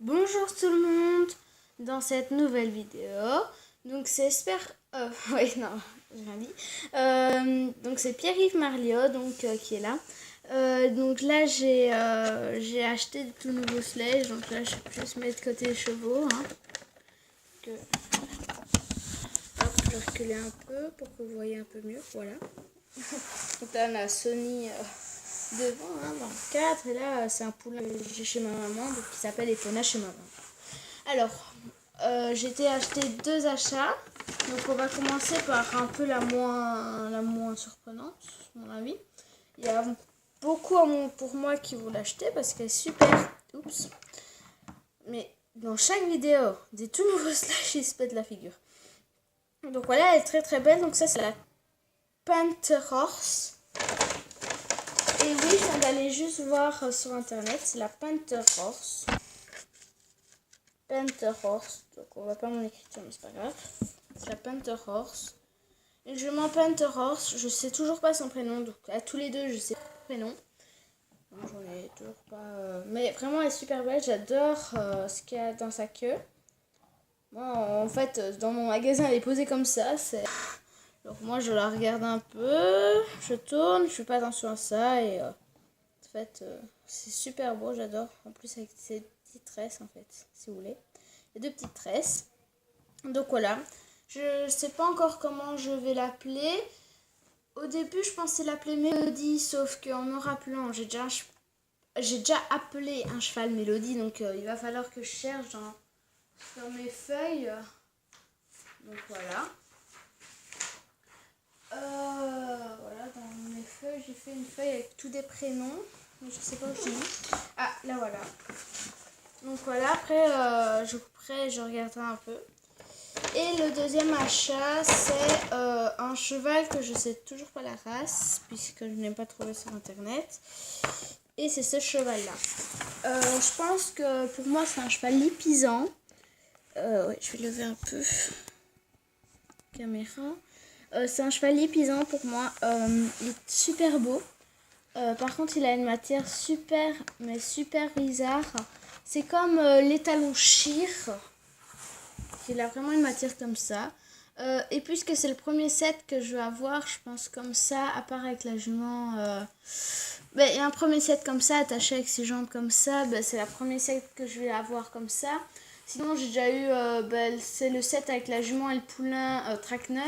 Bonjour tout le monde dans cette nouvelle vidéo. Donc c'est oui non, j'ai rien dit. Donc c'est Pierre-Yves Marliot qui est là. Donc là j'ai acheté de tout nouveaux sledge. Donc là je vais juste mettre côté les chevaux. Hop, je vais reculer un peu pour que vous voyez un peu mieux. Voilà. Donc là on a Sony devant dans le cadre. Et là c'est un poulain que j'ai chez ma maman qui s'appelle Epona chez maman. Alors, j'ai été acheter 2 achats. Donc on va commencer par un peu la moins surprenante, à mon avis. Il y a beaucoup pour moi qui vont l'acheter parce qu'elle est super. Oups. Mais dans chaque vidéo, des tout nouveaux slash, ils se pètent la figure. Donc voilà, elle est très très belle. Donc ça, c'est la Panther Horse. Et oui, je viens d'aller juste voir sur internet. C'est la Panther Horse. Panther Horse. Donc on voit pas mon écriture, mais c'est pas grave. C'est la Panther Horse. Et je m'en Panther Horse. Je sais toujours pas son prénom. Donc à tous les deux, je sais pas son prénom. J'en ai toujours pas. Mais vraiment, elle est super belle. J'adore ce qu'il y a dans sa queue. Moi, en fait, dans mon magasin, elle est posée comme ça. Donc moi, je la regarde un peu. Je tourne. Je fais pas attention à ça. Et en fait, c'est super beau. J'adore. En plus, avec ces petites tresses, en fait, si vous voulez. Il y a 2 petites tresses. Donc voilà. Je sais pas encore comment je vais l'appeler. Au début, je pensais l'appeler Mélodie, sauf qu'en me rappelant, j'ai déjà appelé un cheval Mélodie, donc il va falloir que je cherche dans mes feuilles. Donc voilà. Voilà, dans mes feuilles, j'ai fait une feuille avec tous des prénoms. Mais je sais pas où je mis. Ah, là voilà. Donc voilà, après je couperai, je regarderai un peu. Et le deuxième achat, c'est un cheval que je sais toujours pas la race, puisque je n'ai pas trouvé sur internet. Et c'est ce cheval-là. Je pense que pour moi, c'est un cheval lipizzan. Ouais, je vais lever un peu la caméra. C'est un cheval lipizzan pour moi. Il est super beau. Par contre, il a une matière super bizarre. C'est comme l'étalon Shire. Il a vraiment une matière comme ça. Et puisque c'est le premier set que je vais avoir, je pense comme ça, à part avec la jument. Il y a un premier set comme ça, attaché avec ses jambes comme ça. C'est la première set que je vais avoir comme ça. Sinon, j'ai déjà eu, c'est le set avec la jument et le poulain Trackner.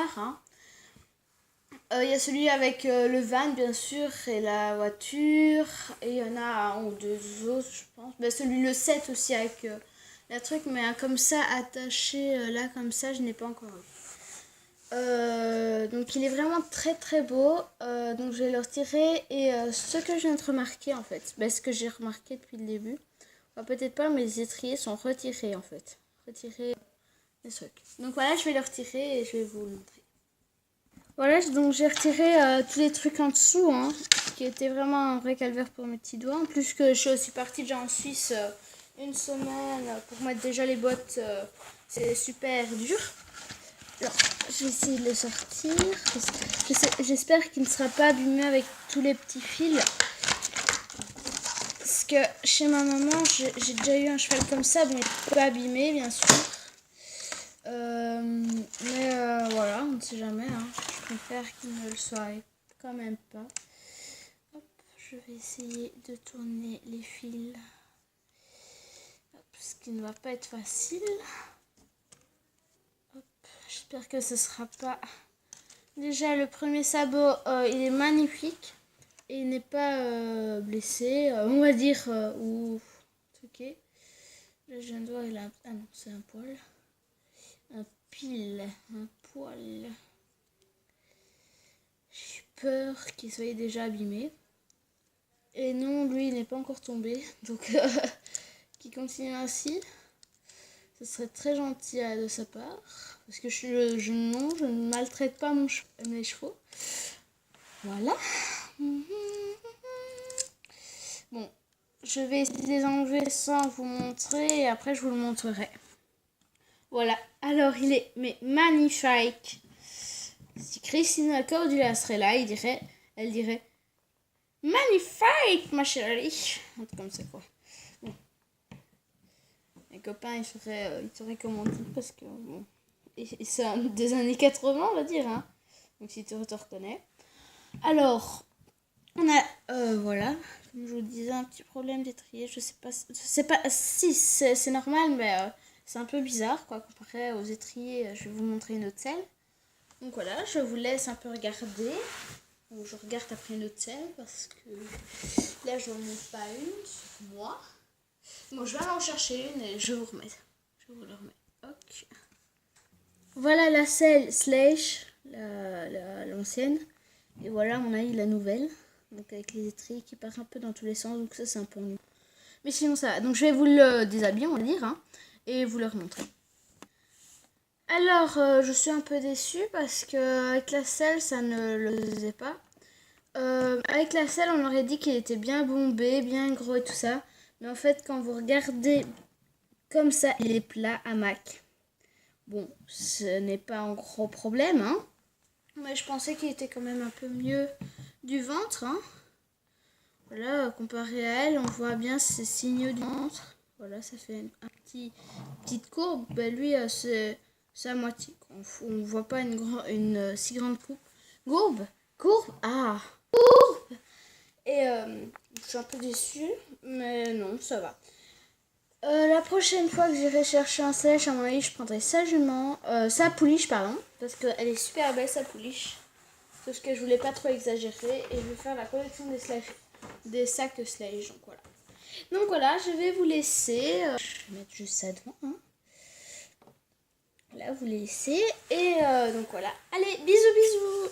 Il y a celui avec le van, bien sûr, et la voiture. Et il y en a un ou 2 autres, je pense. Celui, le set aussi avec la truc, mais comme ça, attaché là, comme ça, je n'ai pas encore eu. Donc il est vraiment très très beau. Donc je vais le retirer. Et ce que je viens de remarquer, en fait, ce que j'ai remarqué depuis le début, enfin, peut-être pas, mais les étriers sont retirés, en fait. Retirer les trucs. Donc voilà, je vais le retirer et je vais vous le montrer. Voilà, donc j'ai retiré tous les trucs en dessous, qui était vraiment un vrai calvaire pour mes petits doigts. En plus que je suis partie déjà en Suisse une semaine pour mettre déjà les bottes, c'est super dur. Alors, je vais essayer de le sortir. J'espère qu'il ne sera pas abîmé avec tous les petits fils. Parce que chez ma maman, j'ai déjà eu un cheval comme ça, mais pas abîmé, bien sûr. Voilà, on ne sait jamais. Je préfère qu'il ne le soit quand même pas. Hop, je vais essayer de tourner les fils. Hop, ce qui ne va pas être facile. Hop, j'espère que ce sera pas... Déjà, le premier sabot, il est magnifique. Et il n'est pas blessé, on va dire, ou truqué. Là, je viens de voir, il a... Ah non, c'est un poil. Un poil. J'ai peur qu'il soit déjà abîmé. Et non, lui, il n'est pas encore tombé. Donc, qu'il continue ainsi. Ce serait très gentil de sa part. Parce que je ne maltraite pas mes chevaux. Voilà. Bon, je vais essayer de les enlever sans vous montrer. Et après, je vous le montrerai. Voilà. Alors, il est magnifique. Si Christina Cordula serait là, elle dirait magnifique, ma chérie. Un truc comme ça, quoi. Bon. copains, ils sauraient comment dire parce que bon, et c'est des années 80, on va dire, hein. Donc si tu te reconnais. Alors, on a, voilà, comme je vous disais, un petit problème d'étrier. Je sais pas si c'est normal, mais c'est un peu bizarre, quoi, comparé aux étriers. Je vais vous montrer une autre selle. Donc voilà, je vous laisse un peu regarder. Donc, je regarde après une autre selle parce que là, je n'en ai pas une sur moi. Bon, je vais en chercher une et je vous remets. Je vous le remets. Ok. Voilà la selle Slash, l'ancienne. Et voilà, à mon avis, la nouvelle. Donc avec les étriers qui partent un peu dans tous les sens. Donc ça, c'est un peu ennuyeux. Mais sinon, ça va. Donc je vais vous le déshabiller, on va dire. Hein, et vous le remontrer. Alors, je suis un peu déçue parce qu'avec la selle, ça ne le faisait pas. Avec la selle, on aurait dit qu'il était bien bombé, bien gros et tout ça. Mais en fait, quand vous regardez comme ça, il est plat à Mac. Bon, ce n'est pas un gros problème, hein. Mais je pensais qu'il était quand même un peu mieux du ventre, hein. Voilà, comparé à elle, on voit bien ces signaux du ventre. Voilà, ça fait petite courbe. Ben, lui, c'est à moitié. On ne voit pas une si grande coupe. Courbe, ah, courbe. Et je suis un peu déçue, mais non, ça va. La prochaine fois que j'irai chercher un sèche, à mon avis, je prendrai sa pouliche, pardon, parce qu'elle est super belle, sa pouliche. Sauf que je voulais pas trop exagérer et je vais faire la collection des sacs Slash. Donc voilà. Donc voilà, je vais vous laisser. Je vais mettre juste ça devant. Hein. Là, vous laissez. Et donc voilà. Allez, bisous, bisous.